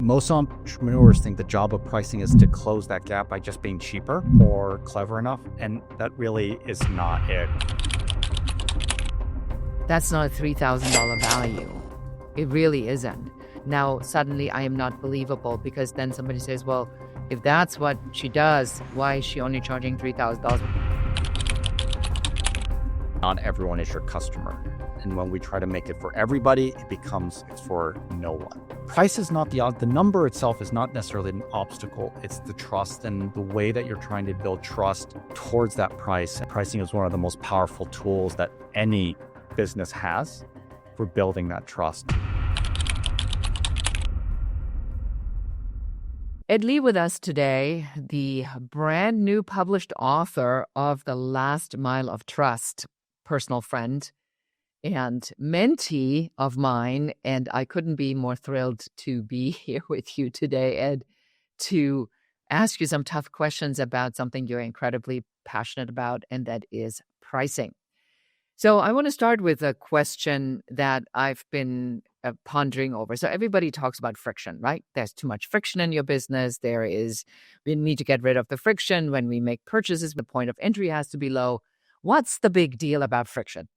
Most entrepreneurs think the job of pricing is to close that gap by just being cheaper or clever enough, and that really is not it. That's not a $3,000 value. It really isn't. Now, suddenly I am not believable because then somebody says, well, if that's what she does, why is she only charging $3,000? Not everyone is your customer. And when we try to make it for everybody, it's for no one. Price is not the number itself is not necessarily an obstacle. It's the trust and the way that you're trying to build trust towards that price. And pricing is one of the most powerful tools that any business has for building that trust. Ed Lee with us today, the brand new published author of The Last Mile of Trust, personal friend and mentee of mine. And I couldn't be more thrilled to be here with you today, Ed, to ask you some tough questions about something you're incredibly passionate about, and that is pricing. So I want to start with a question that I've been pondering over. So everybody talks about friction, right? There's too much friction in your business. We need to get rid of the friction when we make purchases. The point of entry has to be low. What's the big deal about friction?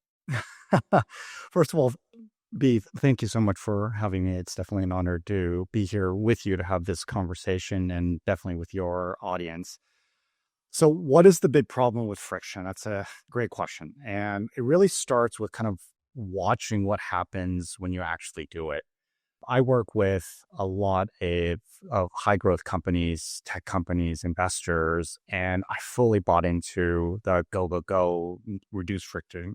First of all, B, thank you so much for having me. It's definitely an honor to be here with you to have this conversation, and definitely with your audience. So what is the big problem with friction? That's a great question. And it really starts with kind of watching what happens when you actually do it. I work with a lot of high growth companies, tech companies, investors, and I fully bought into the go, reduce friction.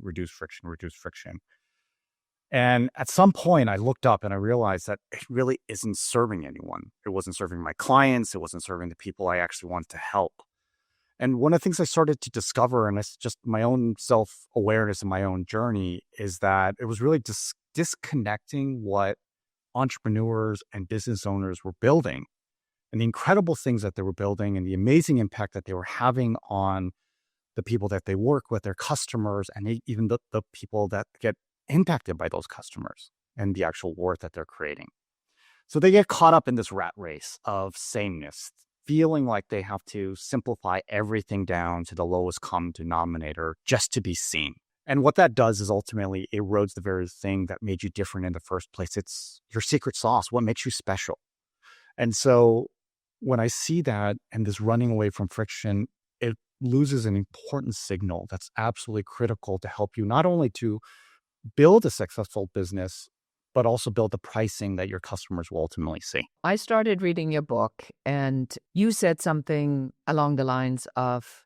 And at some point I looked up and I realized that it really isn't serving anyone. It wasn't serving my clients. It wasn't serving the people I actually wanted to help. And one of the things I started to discover, and it's just my own self-awareness and my own journey, is that it was really disconnecting what entrepreneurs and business owners were building and the incredible things that they were building and the amazing impact that they were having on the people that they work with, their customers, and even the people that get impacted by those customers and the actual worth that they're creating. So they get caught up in this rat race of sameness, feeling like they have to simplify everything down to the lowest common denominator just to be seen. And what that does is ultimately erodes the very thing that made you different in the first place. It's your secret sauce, what makes you special. And so when I see that and this running away from friction, it loses an important signal that's absolutely critical to help you not only to build a successful business, but also build the pricing that your customers will ultimately see. I started reading your book and you said something along the lines of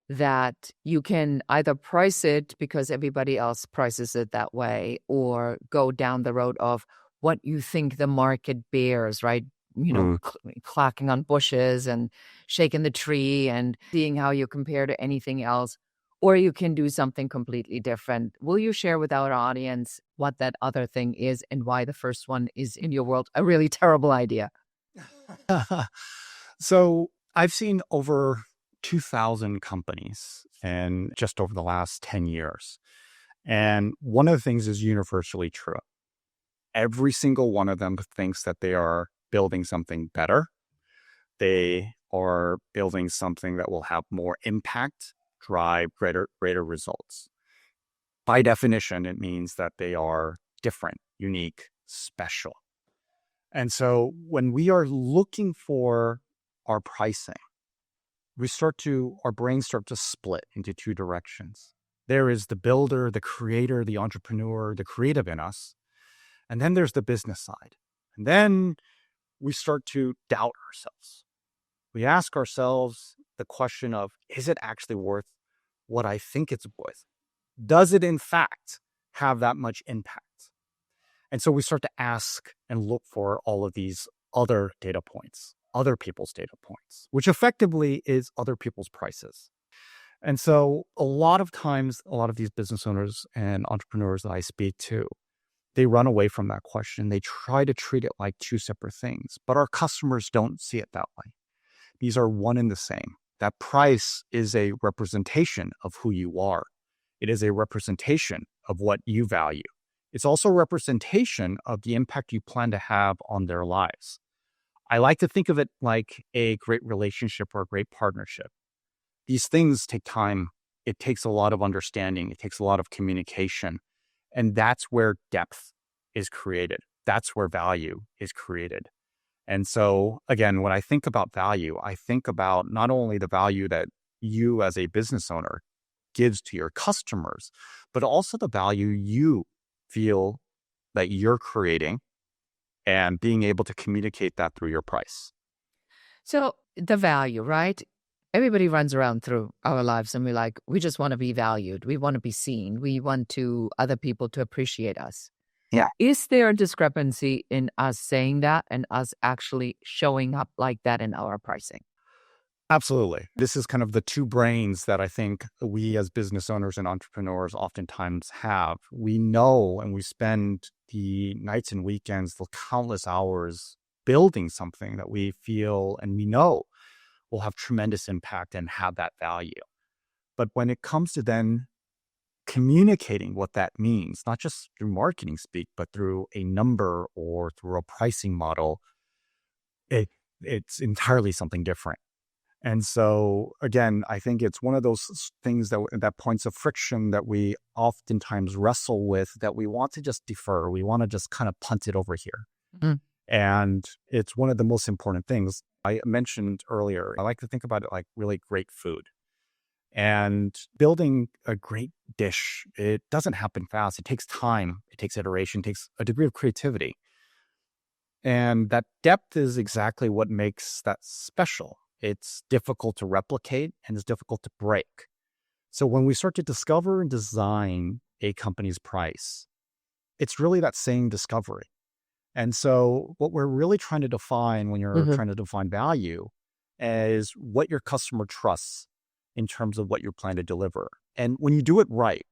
that you can either price it because everybody else prices it that way, or go down the road of what you think the market bears, right? Clacking on bushes and shaking the tree and seeing how you compare to anything else, or you can do something completely different. Will you share with our audience what that other thing is and why the first one is, in your world, a really terrible idea? So I've seen over 2,000 companies and just over the last 10 years. And one of the things is universally true. Every single one of them thinks that they are building something better. They are building something that will have more impact, drive greater results. By definition, it means that they are different, unique, special. And so when we are looking for our pricing, our brains start to split into two directions. There is the builder, the creator, the entrepreneur, the creative in us. And then there's the business side. And then we start to doubt ourselves. We ask ourselves the question of, is it actually worth what I think it's worth? Does it in fact have that much impact? And so we start to ask and look for all of these other data points, other people's data points, which effectively is other people's prices. And so a lot of times, a lot of these business owners and entrepreneurs that I speak to, they run away from that question. They try to treat it like two separate things, but our customers don't see it that way. These are one and the same. That price is a representation of who you are. It is a representation of what you value. It's also a representation of the impact you plan to have on their lives. I like to think of it like a great relationship or a great partnership. These things take time. It takes a lot of understanding. It takes a lot of communication. And that's where depth is created. That's where value is created. And so, again, when I think about value, I think about not only the value that you as a business owner gives to your customers, but also the value you feel that you're creating and being able to communicate that through your price. So the value, right? Everybody runs around through our lives and we just want to be valued. We want to be seen. We want other people to appreciate us. Yeah. Is there a discrepancy in us saying that and us actually showing up like that in our pricing? Absolutely. This is kind of the two brains that I think we as business owners and entrepreneurs oftentimes have. We know and we spend the nights and weekends, the countless hours building something that we feel and we know will have tremendous impact and have that value. But when it comes to then communicating what that means, not just through marketing speak, but through a number or through a pricing model, it's entirely something different. And so, again, I think it's one of those things that points of friction that we oftentimes wrestle with, that we want to just defer. We want to just kind of punt it over here. Mm. And it's one of the most important things. I mentioned earlier, I like to think about it like really great food. And building a great dish, it doesn't happen fast. It takes time. It takes iteration, it takes a degree of creativity. And that depth is exactly what makes that special. It's difficult to replicate and it's difficult to break. So when we start to discover and design a company's price, it's really that same discovery. And so what we're really trying to define when you're trying to define value is what your customer trusts in terms of what you're planning to deliver. And when you do it right,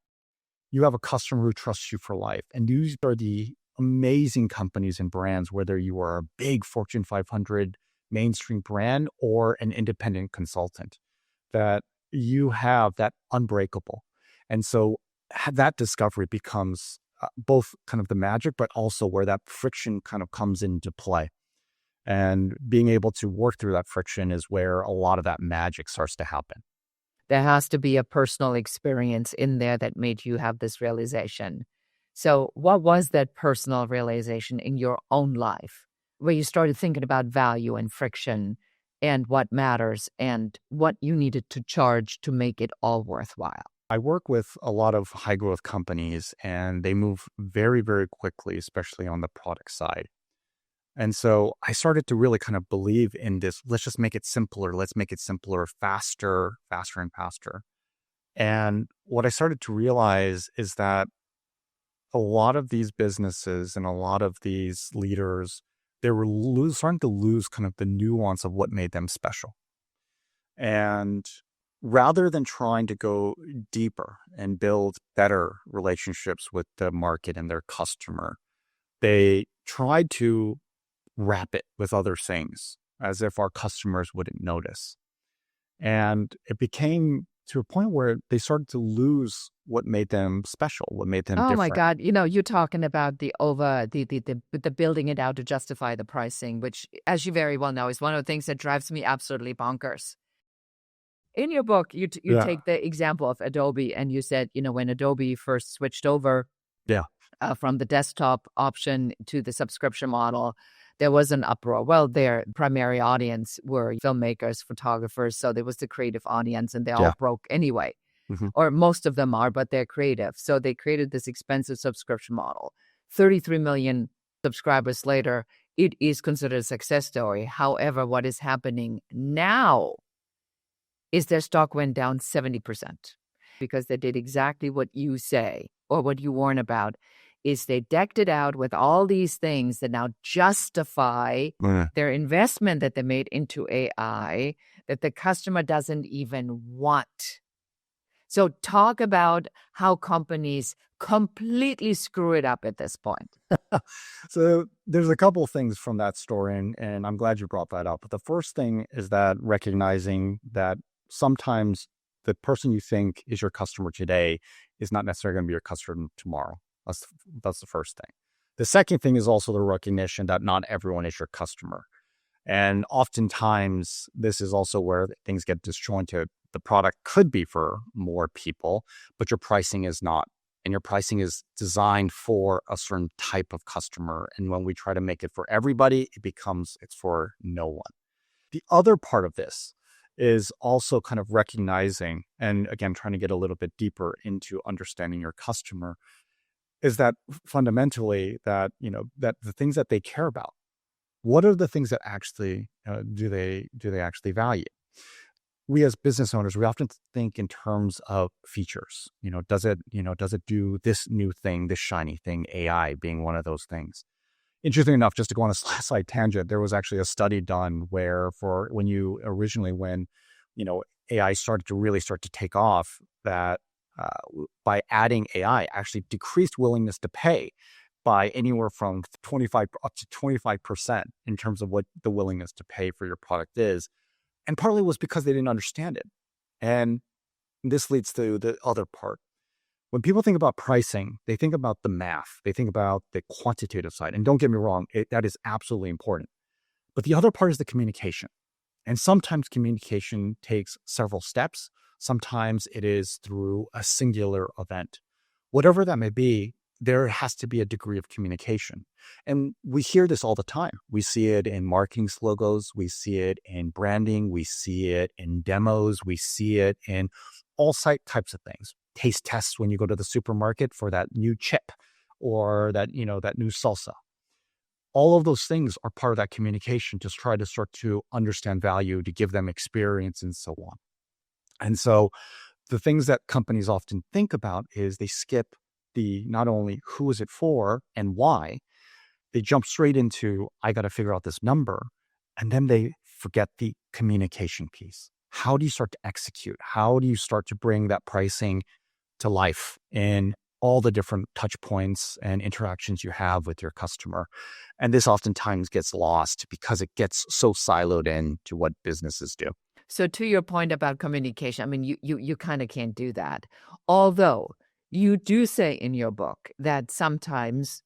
you have a customer who trusts you for life. And these are the amazing companies and brands, whether you are a big Fortune 500 mainstream brand or an independent consultant, that you have that unbreakable. And so that discovery becomes both kind of the magic, but also where that friction kind of comes into play. And being able to work through that friction is where a lot of that magic starts to happen. There has to be a personal experience in there that made you have this realization. So what was that personal realization in your own life where you started thinking about value and friction and what matters and what you needed to charge to make it all worthwhile? I work with a lot of high growth companies and they move very, very quickly, especially on the product side. And so I started to really kind of believe in this. Let's just make it simpler. Let's make it simpler, faster, faster and faster. And what I started to realize is that a lot of these businesses and a lot of these leaders, they were starting to lose kind of the nuance of what made them special. And rather than trying to go deeper and build better relationships with the market and their customer, they tried to wrap it with other things as if our customers wouldn't notice. And it became to a point where they started to lose what made them special, what made them Oh my different. God. You're talking about the building it out to justify the pricing, which, as you very well know, is one of the things that drives me absolutely bonkers. In your book, you Yeah. take the example of Adobe, and you said, when Adobe first switched over Yeah. from the desktop option to the subscription model, there was an uproar. Well, their primary audience were filmmakers, photographers, so there was the creative audience, and they all Yeah. broke anyway. Mhm. Or most of them are, but they're creative. So they created this expensive subscription model. 33 million subscribers later, it is considered a success story. However, what is happening now is their stock went down 70% because they did exactly what you say or what you warn about, is they decked it out with all these things that now justify their investment that they made into AI that the customer doesn't even want. So talk about how companies completely screw it up at this point. So there's a couple of things from that story, and I'm glad you brought that up. But the first thing is that recognizing that sometimes the person you think is your customer today is not necessarily going to be your customer tomorrow. That's the first thing. The second thing is also the recognition that not everyone is your customer. And oftentimes, this is also where things get disjointed. The product could be for more people, but your pricing is not. And your pricing is designed for a certain type of customer. And when we try to make it for everybody, it's for no one. The other part of this is also kind of recognizing, and again, trying to get a little bit deeper into understanding your customer, is that fundamentally that, that the things that they care about, what are the things that actually do they actually value? We as business owners, we often think in terms of features. Does it do this new thing, this shiny thing, AI being one of those things? Interesting enough, just to go on a slight tangent, there was actually a study done where when AI started to take off, that by adding AI actually decreased willingness to pay by anywhere from 25 up to 25% in terms of what the willingness to pay for your product is. And partly was because they didn't understand it. And this leads to the other part. When people think about pricing, they think about the math. They think about the quantitative side. And don't get me wrong, that is absolutely important. But the other part is the communication. And sometimes communication takes several steps. Sometimes it is through a singular event. Whatever that may be, there has to be a degree of communication. And we hear this all the time. We see it in marketing slogans. We see it in branding. We see it in demos. We see it in all types of things. Taste tests when you go to the supermarket for that new chip or that new salsa. All of those things are part of that communication to try to start to understand value, to give them experience and so on. And so the things that companies often think about is they skip the not only who is it for and why, they jump straight into, I got to figure out this number. And then they forget the communication piece. How do you start to execute? How do you start to bring that pricing to life in all the different touch points and interactions you have with your customer? And this oftentimes gets lost because it gets so siloed into what businesses do. So to your point about communication, I mean, you kind of can't do that. Although you do say in your book that sometimes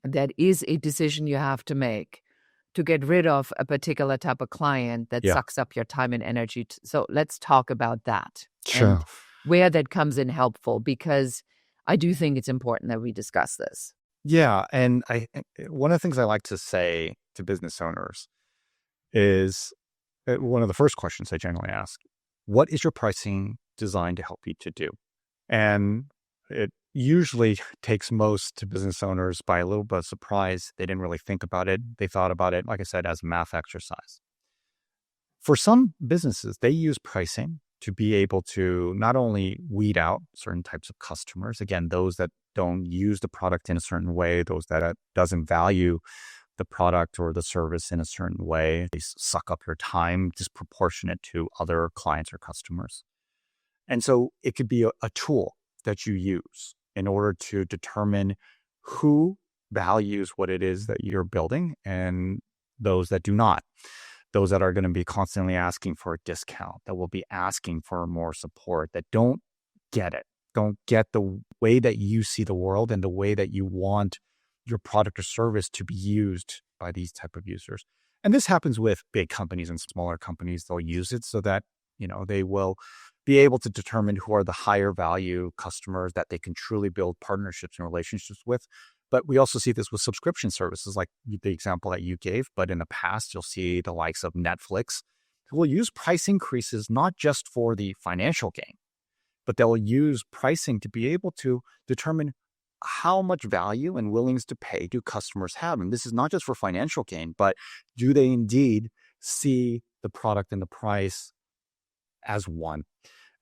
that is a decision you have to make to get rid of a particular type of client that sucks up your time and energy. So let's talk about that. Sure. And where that comes in helpful, because I do think it's important that we discuss this. Yeah. And one of the things I like to say to business owners is one of the first questions I generally ask, what is your pricing designed to help you to do? And it usually takes most business owners by a little bit of surprise. They didn't really think about it. They thought about it, like I said, as a math exercise. For some businesses, they use pricing to be able to not only weed out certain types of customers, again, those that don't use the product in a certain way, those that doesn't value the product or the service in a certain way, they suck up your time disproportionate to other clients or customers. And so it could be a tool that you use in order to determine who values what it is that you're building and those that do not. Those that are going to be constantly asking for a discount, that will be asking for more support, that don't get it, don't get the way that you see the world and the way that you want your product or service to be used by these type of users. And this happens with big companies and smaller companies. They'll use it so that, they will be able to determine who are the higher value customers that they can truly build partnerships and relationships with. But we also see this with subscription services, like the example that you gave. But in the past, you'll see the likes of Netflix who will use price increases not just for the financial gain, but they'll use pricing to be able to determine how much value and willingness to pay do customers have. And this is not just for financial gain, but do they indeed see the product and the price as one?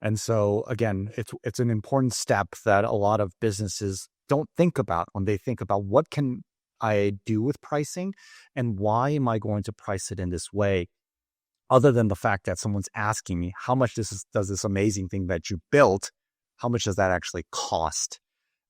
And so again, it's an important step that a lot of businesses don't think about when they think about what can I do with pricing and why am I going to price it in this way, other than the fact that someone's asking me how much does this amazing thing that you built, how much does that actually cost?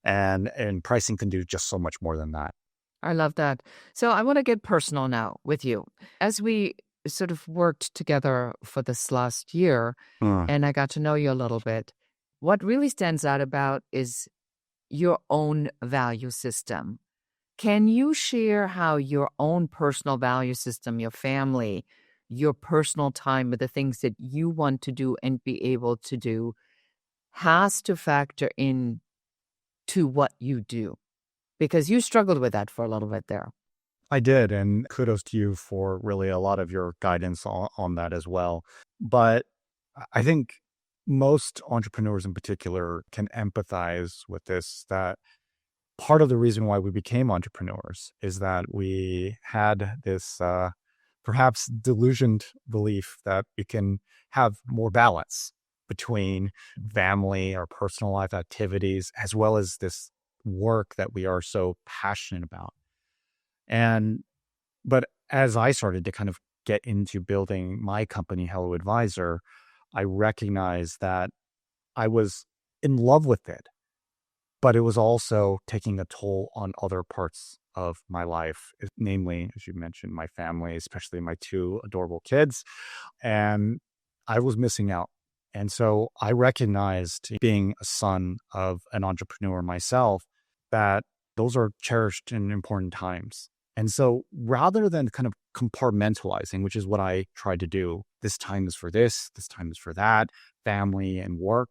And pricing can do just so much more than that. I love that. So I want to get personal now with you. As we sort of worked together for this last year and I got to know you a little bit, what really stands out about is your own value system. Can you share how your own personal value system, your family, your personal time with the things that you want to do and be able to do has to factor in to what you do? Because you struggled with that for a little bit there. I did, and kudos to you for really a lot of your guidance on that as well. But I think most entrepreneurs in particular can empathize with this, that part of the reason why we became entrepreneurs is that we had this perhaps delusioned belief that we can have more balance between family or personal life activities, as well as this work that we are so passionate about. And but as I started to kind of get into building my company, Hello Advisor, I recognized that I was in love with it, but it was also taking a toll on other parts of my life, namely, as you mentioned, my family, especially my two adorable kids. And I was missing out. And so I recognized, being a son of an entrepreneur myself, that those are cherished and important times. And so rather than kind of compartmentalizing, which is what I tried to do, this time is for this time is for that, family and work,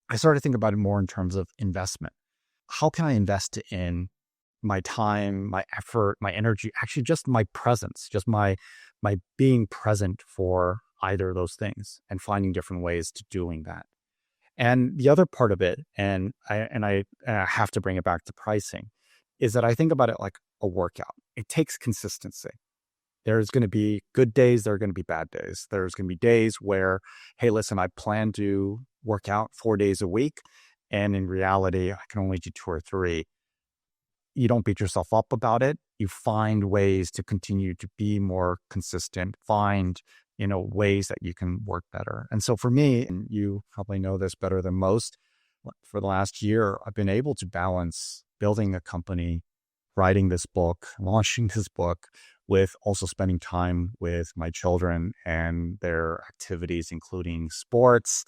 I started to think about it more in terms of investment. How can I invest in my time, my effort, my energy, actually just my presence, just my being present for either of those things, and finding different ways to doing that. And the other part of it, and I have to bring it back to pricing, is that I think about it like a workout. It takes consistency. There's going to be good days, there are going to be bad days. There's going to be days where, hey, listen, I plan to work out 4 days a week, and in reality, I can only do 2 or 3. You don't beat yourself up about it. You find ways to continue to be more consistent, find, ways that you can work better. And so for me, and you probably know this better than most, for the last year, I've been able to balance building a company, writing this book, launching this book, with also spending time with my children and their activities, including sports,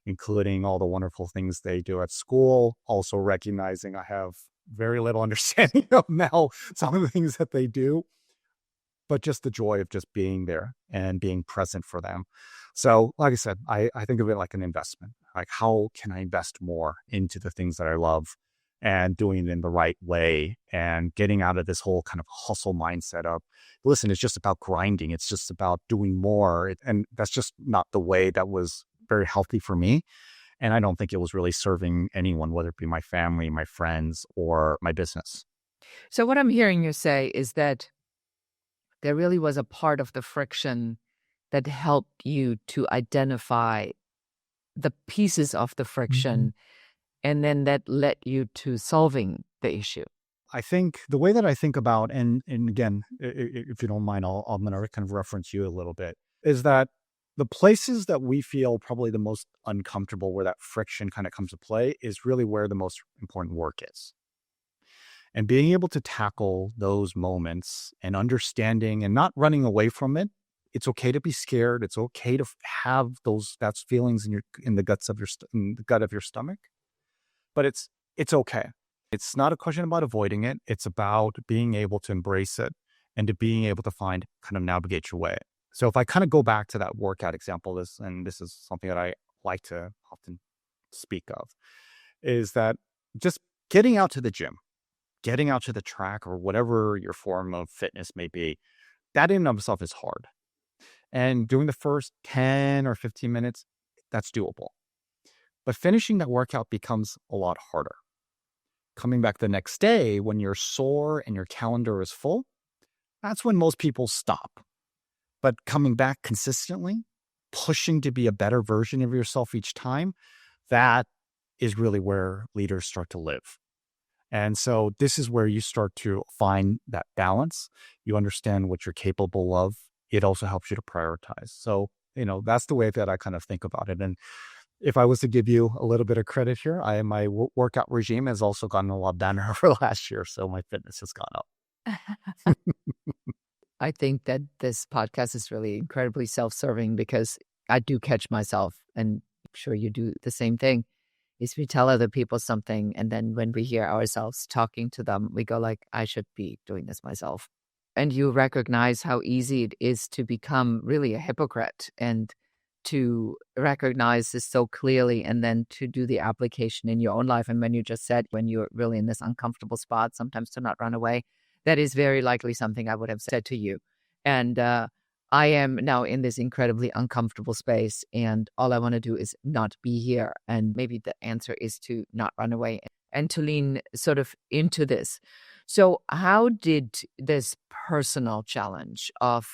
including all the wonderful things they do at school. Also recognizing I have very little understanding of now some of the things that they do, but just the joy of just being there and being present for them. So, like I said, I think of it like an investment. Like, how can I invest more into the things that I love, and doing it in the right way, and getting out of this whole kind of hustle mindset of, listen, it's just about grinding. It's just about doing more. And that's just not the way that was very healthy for me. And I don't think it was really serving anyone, whether it be my family, my friends, or my business. So, what I'm hearing you say is that there really was a part of the friction that helped you to identify the pieces of the friction, and then that led you to solving the issue. I think the way that I think about, and again, if you don't mind, I'm going to kind of reference you a little bit, is that the places that we feel probably the most uncomfortable, where that friction kind of comes to play, is really where the most important work is. And being able to tackle those moments and understanding and not running away from it. It's okay to be scared. It's okay to have that's feelings in the guts of in the gut of your stomach, but it's okay. It's not a question about avoiding it. It's about being able to embrace it, and to being able to kind of navigate your way. So if I kind of go back to that workout example, this is something that I like to often speak of, is that just getting out to the gym, getting out to the track, or whatever your form of fitness may be, that in and of itself is hard. And doing the first 10 or 15 minutes, that's doable. But finishing that workout becomes a lot harder. Coming back the next day when you're sore and your calendar is full, that's when most people stop. But coming back consistently, pushing to be a better version of yourself each time, that is really where leaders start to live. And so this is where you start to find that balance. You understand what you're capable of. It also helps you to prioritize. So, that's the way that I kind of think about it. And if I was to give you a little bit of credit here, my workout regime has also gotten a lot better over the last year. So my fitness has gone up. I think that this podcast is really incredibly self-serving, because I do catch myself, and I'm sure you do the same thing, is we tell other people something, and then when we hear ourselves talking to them, we go like, I should be doing this myself. And you recognize how easy it is to become really a hypocrite and to recognize this so clearly and then to do the application in your own life. And when you just said, when you're really in this uncomfortable spot, sometimes to not run away, that is very likely something I would have said to you. And I am now in this incredibly uncomfortable space, and all I want to do is not be here. And maybe the answer is to not run away and to lean sort of into this. So how did this personal challenge of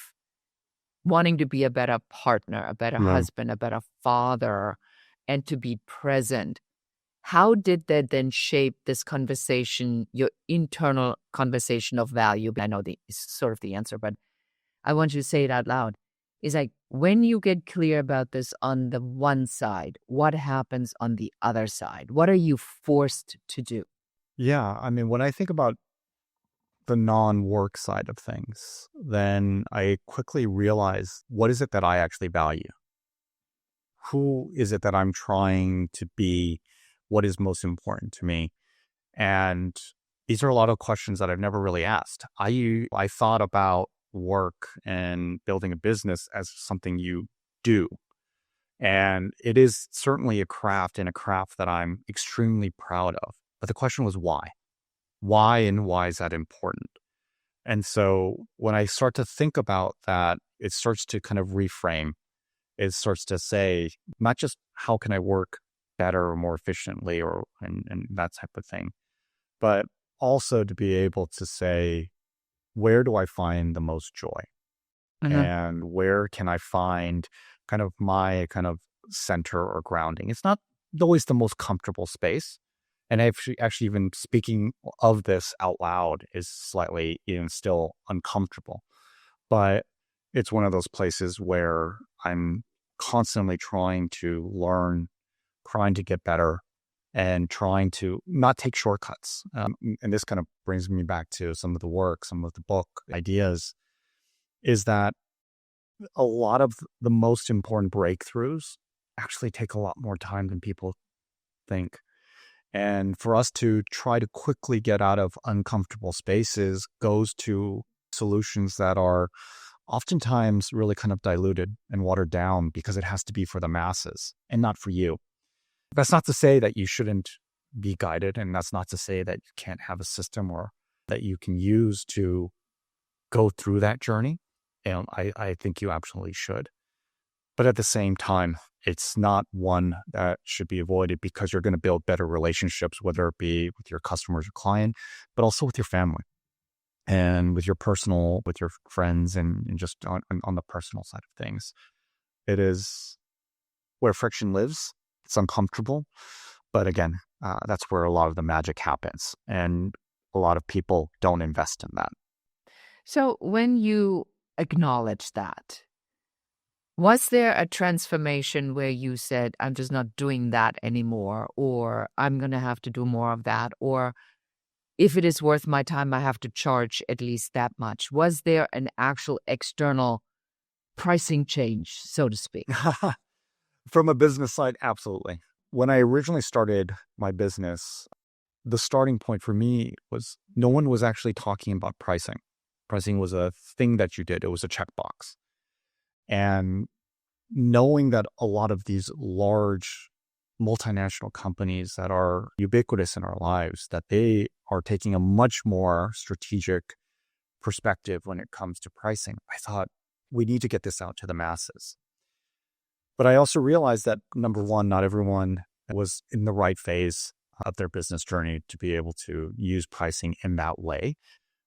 wanting to be a better partner, a better Right. husband, a better father, and to be present, how did that then shape this conversation, your internal conversation of value? I know it's sort of the answer, but I want you to say it out loud. It's like, when you get clear about this on the one side, what happens on the other side? What are you forced to do? Yeah. I mean, when I think about the non-work side of things, then I quickly realize, what is it that I actually value? Who is it that I'm trying to be? What is most important to me? And these are a lot of questions that I've never really asked. I thought about work and building a business as something you do. And it is certainly a craft, and a craft that I'm extremely proud of. But the question was why? Why, and why is that important? And so when I start to think about that, it starts to kind of reframe. It starts to say, not just how can I work better or more efficiently and that type of thing, but also to be able to say, where do I find the most joy? Mhm. And where can I find kind of my kind of center or grounding? It's not always the most comfortable space. And actually even speaking of this out loud is slightly even still uncomfortable. But it's one of those places where I'm constantly trying to learn, trying to get better, and trying to not take shortcuts. And this kind of brings me back to some of the work, some of the book ideas, is that a lot of the most important breakthroughs actually take a lot more time than people think. And for us to try to quickly get out of uncomfortable spaces goes to solutions that are oftentimes really kind of diluted and watered down because it has to be for the masses and not for you. That's not to say that you shouldn't be guided, and that's not to say that you can't have a system or that you can use to go through that journey. And I think you absolutely should. But at the same time, it's not one that should be avoided, because you're going to build better relationships, whether it be with your customers or client, but also with your family and with with your friends, and just on the personal side of things. It is where friction lives. It's uncomfortable. But again, that's where a lot of the magic happens. And a lot of people don't invest in that. So when you acknowledge that, was there a transformation where you said, I'm just not doing that anymore, or I'm going to have to do more of that, or if it is worth my time, I have to charge at least that much? Was there an actual external pricing change, so to speak? From a business side, absolutely. When I originally started my business, the starting point for me was no one was actually talking about pricing. Pricing was a thing that you did. It was a checkbox. And knowing that a lot of these large multinational companies that are ubiquitous in our lives, that they are taking a much more strategic perspective when it comes to pricing, I thought we need to get this out to the masses. But I also realized that, number one, not everyone was in the right phase of their business journey to be able to use pricing in that way.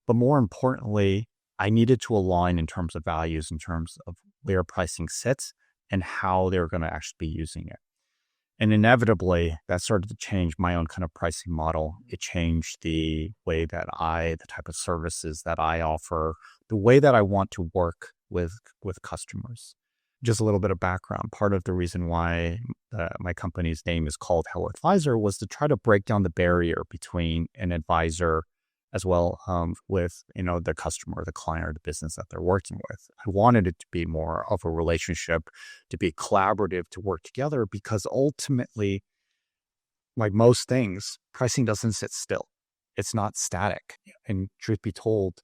But more importantly, I needed to align in terms of values, in terms of where pricing sits and how they're going to actually be using it. And inevitably, that started to change my own kind of pricing model. It changed the way that the type of services that I offer, the way that I want to work with customers. Just a little bit of background. Part of the reason why my company's name is called Hello Advisor was to try to break down the barrier between an advisor as well with the customer, the client, or the business that they're working with. I wanted it to be more of a relationship, to be collaborative, to work together, because ultimately like most things, pricing doesn't sit still. It's not static. And truth be told,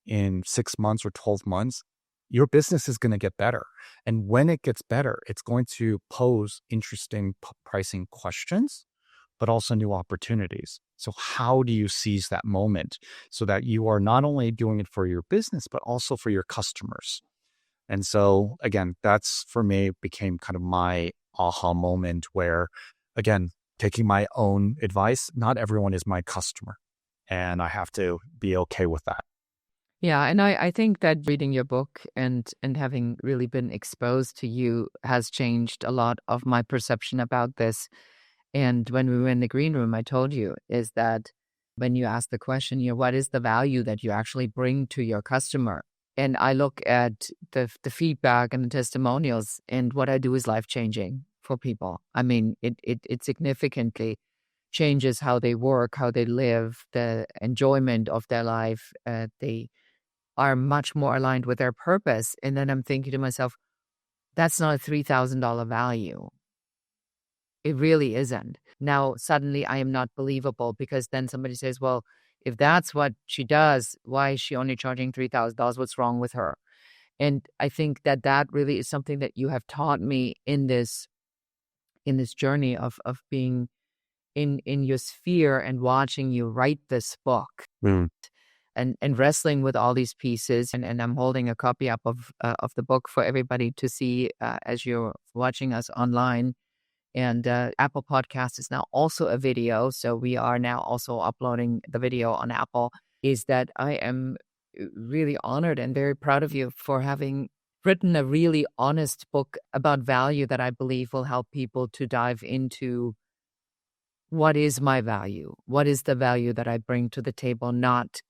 in 6 months or 12 months, your business is going to get better. And when it gets better, it's going to pose interesting pricing questions, but also new opportunities. So how do you seize that moment so that you are not only doing it for your business, but also for your customers? And so again, that's for me became kind of my aha moment where, again, taking my own advice, not everyone is my customer. And I have to be okay with that. Yeah, and I think that reading your book and having really been exposed to you has changed a lot of my perception about this. And when we were in the green room, I told you is that when you ask the question, what is the value that you actually bring to your customer? And I look at the feedback and the testimonials, and what I do is life changing for people. I mean, it significantly changes how they work, how they live, the enjoyment of their life. They are much more aligned with their purpose. And then I'm thinking to myself, that's not a $3,000 value. It really isn't. Now, suddenly I am not believable because then somebody says, well, if that's what she does, why is she only charging $3,000? What's wrong with her? And I think that that really is something that you have taught me in this journey of being in your sphere and watching you write this book. Mm. And wrestling with all these pieces. And I'm holding a copy up of the book for everybody to see as you're watching us online. And Apple Podcast is now also a video. So we are now also uploading the video on Apple. Is that I am really honored and very proud of you for having written a really honest book about value that I believe will help people to dive into what is my value? What is the value that I bring to the table? Not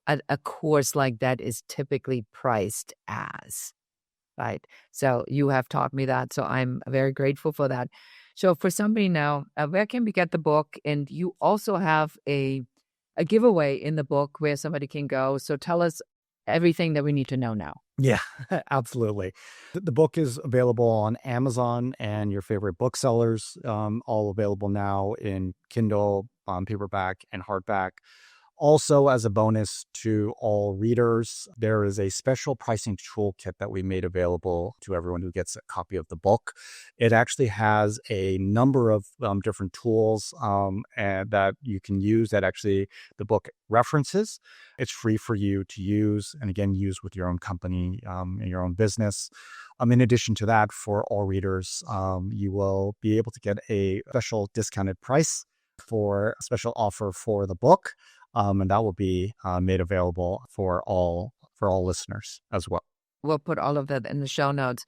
a course like that is typically priced as, right? So you have taught me that. So I'm very grateful for that. So for somebody now, where can we get the book? And you also have a giveaway in the book where somebody can go. So tell us everything that we need to know now. Yeah, absolutely. The book is available on Amazon and your favorite booksellers, all available now in Kindle, paperback, and hardback. Also, as a bonus to all readers, there is a special pricing toolkit that we made available to everyone who gets a copy of the book. It actually has a number of different tools and that you can use that actually the book references. It's free for you to use, and again, use with your own company and your own business. In addition to that, for all readers, you will be able to get a special discounted price for a special offer for the book. And that will be made available for all listeners as well. We'll put all of that in the show notes.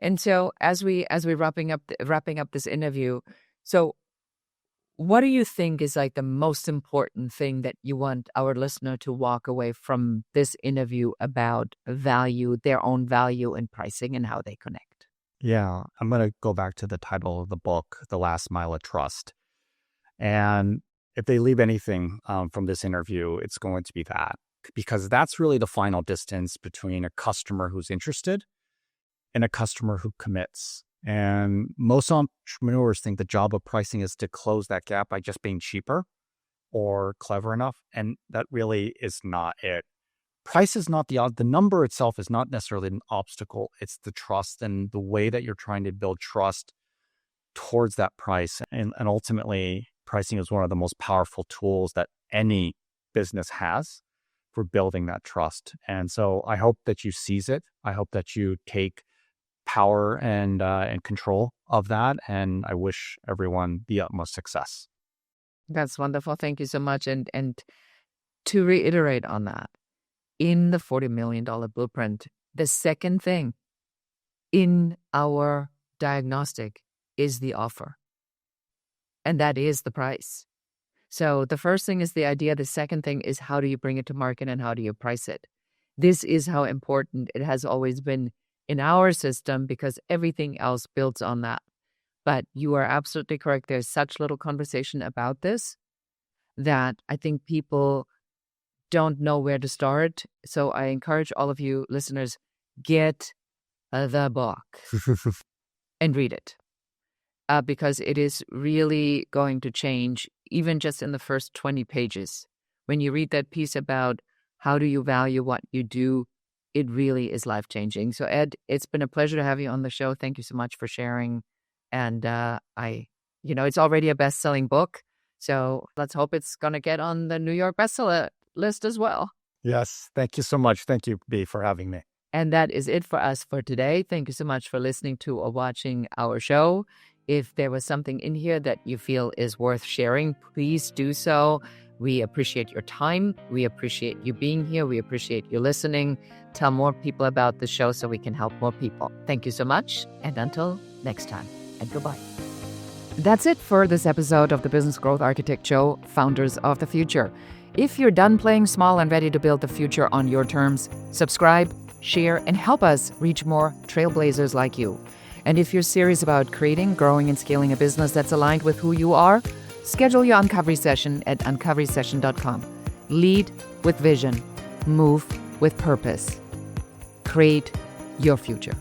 And so as we wrapping up this interview, so what do you think is like the most important thing that you want our listener to walk away from this interview about value, their own value and pricing and how they connect? Yeah, I'm going to go back to the title of the book, The Last Mile of Trust. And if they leave anything from this interview, it's going to be that, because that's really the final distance between a customer who's interested and a customer who commits. And most entrepreneurs think the job of pricing is to close that gap by just being cheaper or clever enough. And that really is not it. Price is not the number itself is not necessarily an obstacle. It's the trust and the way that you're trying to build trust towards that price. And ultimately, pricing is one of the most powerful tools that any business has for building that trust. And so I hope that you seize it. I hope that you take power and control of that. And I wish everyone the utmost success. That's wonderful. Thank you so much. And to reiterate on that, in the $40 million blueprint, the second thing in our diagnostic is the offer. And that is the price. So the first thing is the idea. The second thing is how do you bring it to market and how do you price it? This is how important it has always been in our system because everything else builds on that. But you are absolutely correct. There's such little conversation about this that I think people don't know where to start. So I encourage all of you listeners, get the book and read it. because it is really going to change, even just in the first 20 pages. When you read that piece about how do you value what you do, it really is life-changing. So Ed, it's been a pleasure to have you on the show. Thank you so much for sharing. And it's already a best-selling book. So let's hope it's going to get on the New York bestseller list as well. Yes. Thank you so much. Thank you, B, for having me. And that is it for us for today. Thank you so much for listening to or watching our show. If there was something in here that you feel is worth sharing, please do so. We appreciate your time. We appreciate you being here. We appreciate you listening. Tell more people about the show so we can help more people. Thank you so much. And until next time, and goodbye. That's it for this episode of the Business Growth Architect Show, Founders of the Future. If you're done playing small and ready to build the future on your terms, subscribe, share, and help us reach more trailblazers like you. And if you're serious about creating, growing, and scaling a business that's aligned with who you are, schedule your Uncovery session at uncoverysession.com. Lead with vision. Move with purpose. Create your future.